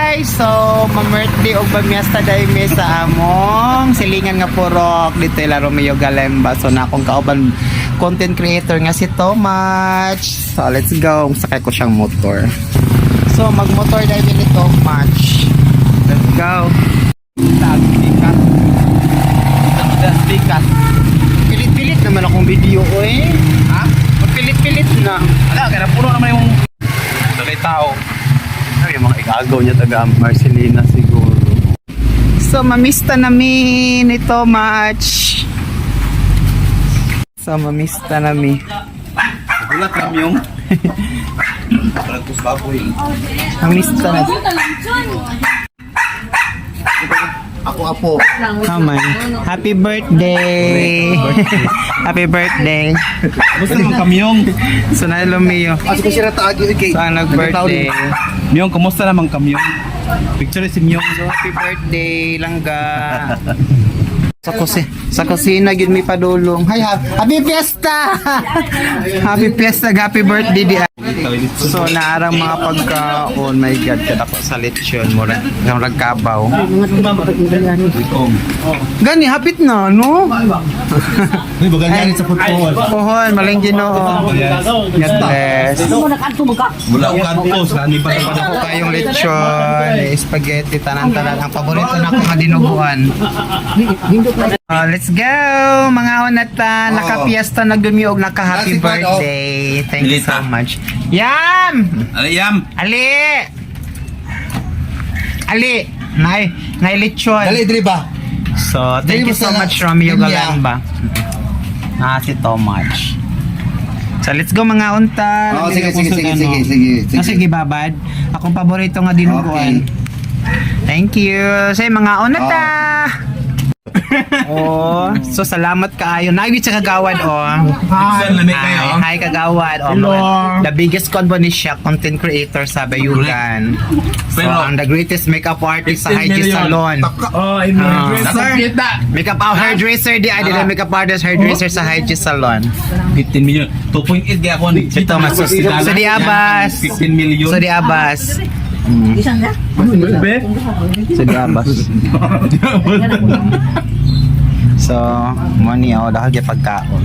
guys! So, ma-birthday o pamiesta dahil may sa among silingan nga purok dito ila Romeo Galemba. So, na akong kauban content creator nga si Tomach. So, let's go. Sakay ko siyang motor. So, mag-motor dahil ni Tomach. Let's go. Tikas. Pilit-pilit naman akong video ko eh. Ha? Pilit-pilit na. Ala, kaya puno naman yung tao. Ay, yung mga igagaw niya taga Marcelina siguro. So, mamista namin ito, Match. So, mamista namin. Gulat kami yung Practice baboy. Mamista na. Ako. Naman. Happy birthday! Happy birthday! Gusto naman kamyong. So, na Lumio. Kasi kasi rataagi okay. So, nag-birthday. Myong, kumusta naman kamyong? Picture si Myong. So, happy birthday, Langga. Sa kusina, yun may padulong. Hi, happy fiesta! Happy fiesta, happy birthday di. So, naarang mga pagkaon, my God, kada ko sa lechon, mura, yung ragkabaw. Gani, hapit na, no? Uy, bagal yan sa football. Pohon, maling ginoo. God bless. Wala ko kantos, nani pa Ako kayong lechon, spaghetti, tanan-tanan. Ang paborito na ako nga dinuguan. Let's go! Mga onata, nakapiesta na gumiog, naka-happy birthday. Thank you so much. Yam! Alayam! Ali! Ali! Nay lechon. Dali, dali ba? So, thank you so much, Romeo Galamba. Si Tomach. So, let's go mga unta. Oo, sige. Sige, babad. Akong paborito nga dinuguan. Thank you. Say, mga onata. Oh, so salamat kaayo. Nagit sa kagawad Hi kagawad. The biggest company siya, content creator sa Bayugan. So, ang the greatest makeup artist sa Hygie Salon. Makeup hairdresser di ay makeup artist hairdresser sa Hygie Salon. 15 million. 2.8 gaya ko. Ito mas sa di abas. 15 million. Sa di abas. Isang na? Sa di abas. So, money ako dahil pagkaon.